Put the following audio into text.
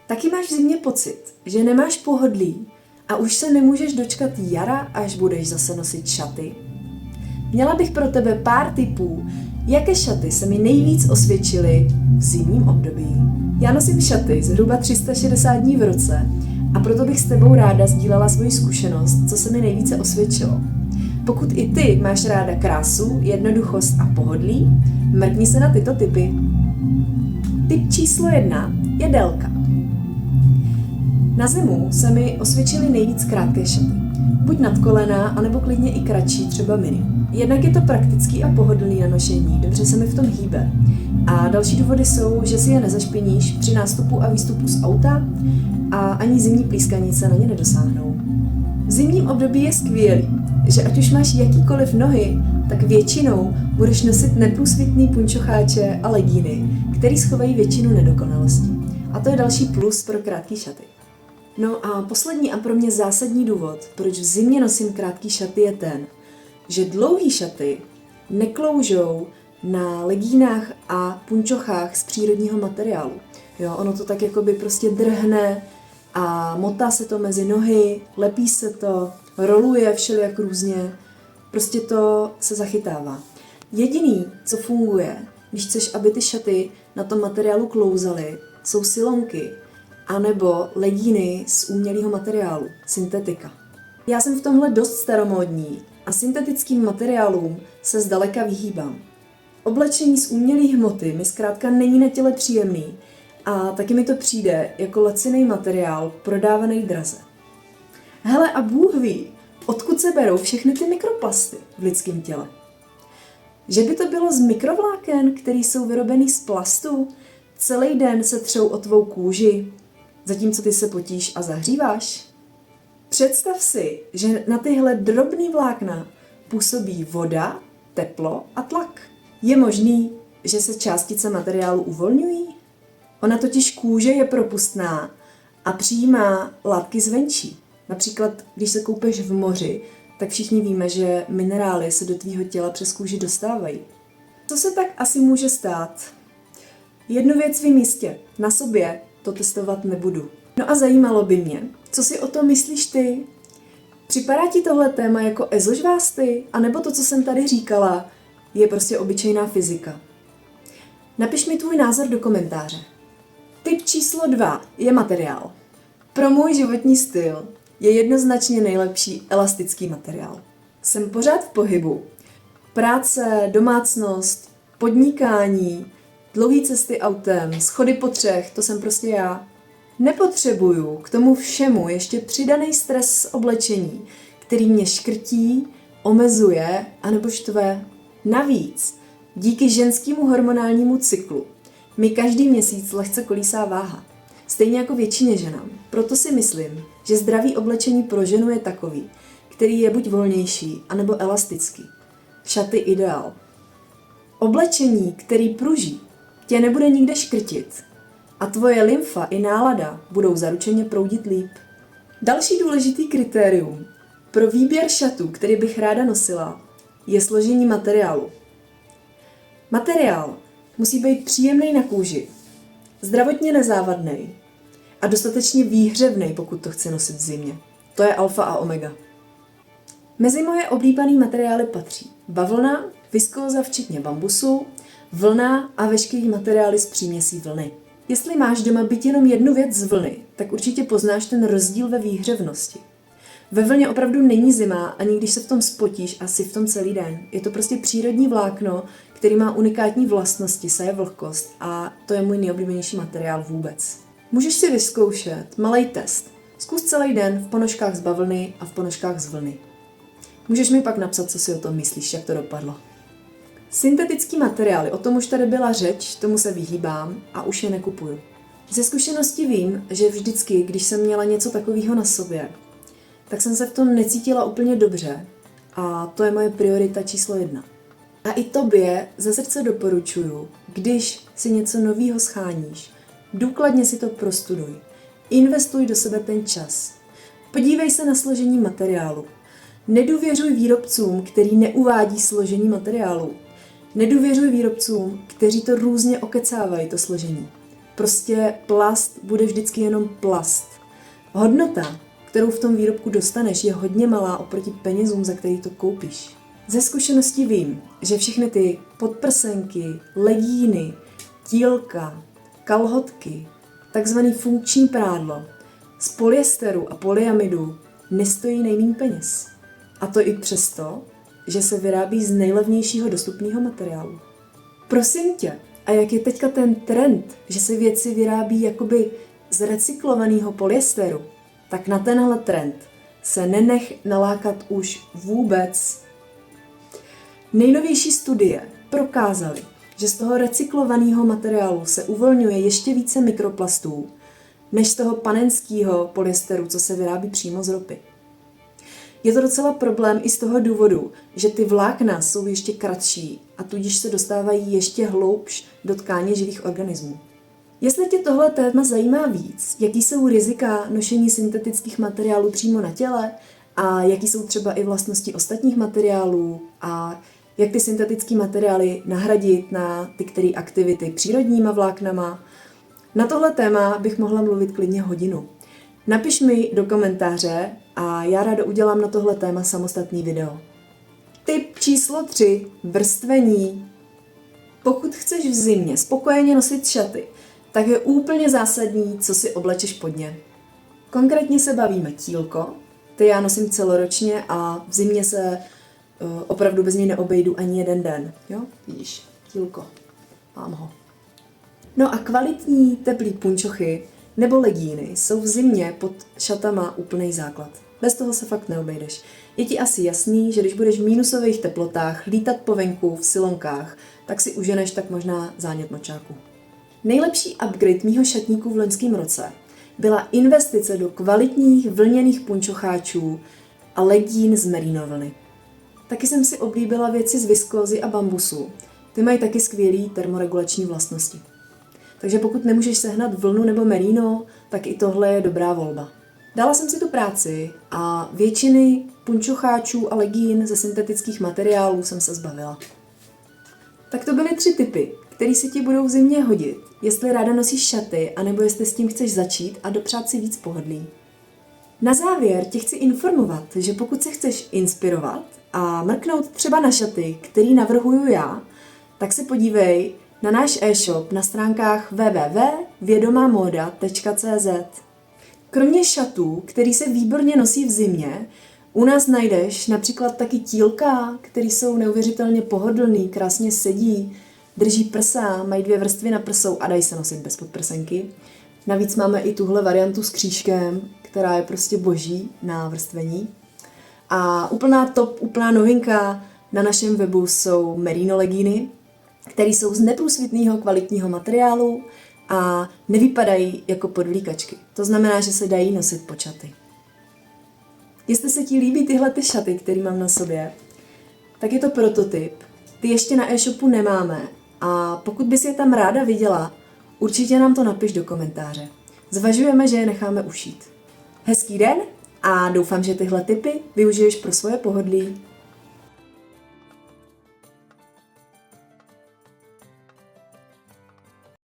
Taky máš v zimě pocit, že nemáš pohodlí a už se nemůžeš dočkat jara, až budeš zase nosit šaty? Měla bych pro tebe pár tipů, jaké šaty se mi nejvíc osvědčily v zimním období. Já nosím šaty zhruba 360 dní v roce a proto bych s tebou ráda sdílela svoji zkušenost, co se mi nejvíce osvědčilo. Pokud i ty máš ráda krásu, jednoduchost a pohodlí, mrkni se na tyto tipy. Tip číslo 1 je délka. Na zimu se mi osvědčily nejvíc krátké šaty. Buď nad kolena, anebo klidně i kratší, třeba mini. Jednak je to praktický a pohodlný na nošení, dobře se mi v tom hýbe. A další důvody jsou, že si je nezašpiníš při nástupu a výstupu z auta a ani zimní plískanice na ně nedosáhnou. V zimním období je skvělý, že ať už máš jakýkoliv nohy, tak většinou budeš nosit neprůsvitný punčocháče a legíny, který schovají většinu nedokonalostí. A to je další plus pro krátké šaty. No a poslední a pro mě zásadní důvod, proč v zimě nosím krátké šaty, je ten, že dlouhý šaty nekloužou na legínách a punčochách z přírodního materiálu. Jo, ono to tak jakoby prostě drhne a motá se to mezi nohy, lepí se to, roluje všelijak různě, prostě to se zachytává. Jediný, co funguje, když chceš, aby ty šaty na tom materiálu klouzaly, jsou silonky anebo legíny z umělého materiálu, syntetika. Já jsem v tomhle dost staromódní a syntetickým materiálům se zdaleka vyhýbám. Oblečení z umělé hmoty mi zkrátka není na těle příjemný a taky mi to přijde jako laciný materiál prodávaný draze. Hele, a Bůh ví, odkud se berou všechny ty mikroplasty v lidském těle. Že by to bylo z mikrovláken, které jsou vyrobený z plastu, celý den se třou o tvou kůži, zatímco ty se potíš a zahříváš? Představ si, že na tyhle drobný vlákna působí voda, teplo a tlak. Je možný, že se částice materiálu uvolňují? Ona totiž kůže je propustná a přijímá látky zvenčí. Například, když se koupeš v moři, tak všichni víme, že minerály se do tvýho těla přes kůži dostávají. Co se tak asi může stát? Jednu věc vím jistě, na sobě to testovat nebudu. No a zajímalo by mě, co si o tom myslíš ty? Připadá ti tohle téma jako ezožvásty? A nebo to, co jsem tady říkala, je prostě obyčejná fyzika? Napiš mi tvůj názor do komentáře. Tip číslo 2 je materiál. Pro můj životní styl je jednoznačně nejlepší elastický materiál. Jsem pořád v pohybu. Práce, domácnost, podnikání, dlouhé cesty autem, schody po třech, to jsem prostě já. Nepotřebuju k tomu všemu ještě přidaný stres z oblečení, který mě škrtí, omezuje anebo štve. Navíc, díky ženskému hormonálnímu cyklu mi každý měsíc lehce kolísá váha. Stejně jako většině ženám. Proto si myslím, že zdravý oblečení pro ženu je takový, který je buď volnější, anebo elastický. Šaty ideál. Oblečení, který pruží, tě nebude nikde škrtit a tvoje lymfa i nálada budou zaručeně proudit líp. Další důležitý kritérium pro výběr šatů, který bych ráda nosila, je složení materiálu. Materiál musí být příjemný na kůži, zdravotně nezávadný a dostatečně výhřevný, pokud to chci nosit v zimě. To je alfa a omega. Mezi moje oblíbené materiály patří bavlna, viskóza včetně bambusu, vlna a veškerý materiály z příměsí vlny. Jestli máš doma byt jenom jednu věc z vlny, tak určitě poznáš ten rozdíl ve výhřevnosti. Ve vlně opravdu není zima, ani když se v tom spotíš a jsi v tom celý den. Je to prostě přírodní vlákno, který má unikátní vlastnosti, saje vlhkost a to je můj nejoblíbenější materiál vůbec. Můžeš si vyzkoušet malej test. Zkus celý den v ponožkách z bavlny a v ponožkách z vlny. Můžeš mi pak napsat, co si o tom myslíš, jak to dopadlo. Syntetický materiály, o tom už tady byla řeč, tomu se vyhýbám a už je nekupuju. Ze zkušenosti vím, že vždycky, když jsem měla něco takového na sobě, tak jsem se v tom necítila úplně dobře a to je moje priorita číslo 1. A i tobě ze srdce doporučuju, když si něco novýho scháníš, důkladně si to prostuduj, investuj do sebe ten čas, podívej se na složení materiálu, nedůvěřuj výrobcům, který neuvádí složení materiálu, nedůvěřuj výrobcům, kteří to různě okecávají, to složení. Prostě plast bude vždycky jenom plast. Hodnota, kterou v tom výrobku dostaneš, je hodně malá oproti penězům, za který to koupíš. Ze zkušeností vím, že všechny ty podprsenky, legíny, tílka, kalhotky, takzvaný funkční prádlo z polyesteru a polyamidu nestojí nejméně peněz. A to i přesto, že se vyrábí z nejlevnějšího dostupného materiálu. Prosím tě, a jak je teďka ten trend, že se věci vyrábí jakoby z recyklovaného polyesteru, tak na tenhle trend se nenech nalákat už vůbec. Nejnovější studie prokázaly, že z toho recyklovaného materiálu se uvolňuje ještě více mikroplastů, než z toho panenského polyesteru, co se vyrábí přímo z ropy. Je to docela problém i z toho důvodu, že ty vlákna jsou ještě kratší a tudíž se dostávají ještě hloubš do tkáně živých organismů. Jestli tě tohle téma zajímá víc, jaký jsou rizika nošení syntetických materiálů přímo na těle a jaký jsou třeba i vlastnosti ostatních materiálů a jak ty syntetické materiály nahradit na ty které aktivity přírodníma vláknama, na tohle téma bych mohla mluvit klidně hodinu. Napiš mi do komentáře a já ráda udělám na tohle téma samostatný video. Tip číslo 3. Vrstvení. Pokud chceš v zimě spokojeně nosit šaty, tak je úplně zásadní, co si oblečeš pod ně. Konkrétně se bavíme tílko, ty já nosím celoročně a v zimě se opravdu bez něj neobejdu ani jeden den. Jo? Vidíš, tílko, mám ho. No a kvalitní teplý punčochy nebo legíny jsou v zimě pod šatama úplný základ. Bez toho se fakt neobejdeš. Je ti asi jasný, že když budeš v mínusových teplotách lítat po venku v silonkách, tak si uženeš tak možná zánět močáku. Nejlepší upgrade mýho šatníku v loňském roce byla investice do kvalitních vlněných punčocháčů a legín z merino vlny. Taky jsem si oblíbila věci z viskózy a bambusu. Ty mají taky skvělý termoregulační vlastnosti. Takže pokud nemůžeš sehnat vlnu nebo merino, tak i tohle je dobrá volba. Dala jsem si tu práci a většiny punčocháčů a legín ze syntetických materiálů jsem se zbavila. Tak to byly 3 tipy, které se ti budou v zimě hodit, jestli ráda nosíš šaty, anebo jestli s tím chceš začít a dopřát si víc pohodlí. Na závěr tě chci informovat, že pokud se chceš inspirovat a mrknout třeba na šaty, který navrhuju já, tak se podívej na náš e-shop na stránkách www.vědomamoda.cz. Kromě šatů, který se výborně nosí v zimě, u nás najdeš například taky tílka, který jsou neuvěřitelně pohodlný, krásně sedí, drží prsa, mají 2 vrstvy na prsou a dají se nosit bez podprsenky. Navíc máme i tuhle variantu s křížkem, která je prostě boží na vrstvení. A úplná novinka na našem webu jsou merino legíny, které jsou z neprůsvitného kvalitního materiálu a nevypadají jako podvlíkačky. To znamená, že se dají nosit pod šaty. Jestli se ti líbí tyhle ty šaty, které mám na sobě, tak je to prototyp. Ty ještě na e-shopu nemáme a pokud bys je tam ráda viděla, určitě nám to napiš do komentáře. Zvažujeme, že je necháme ušít. Hezký den a doufám, že tyhle tipy využiješ pro svoje pohodlí.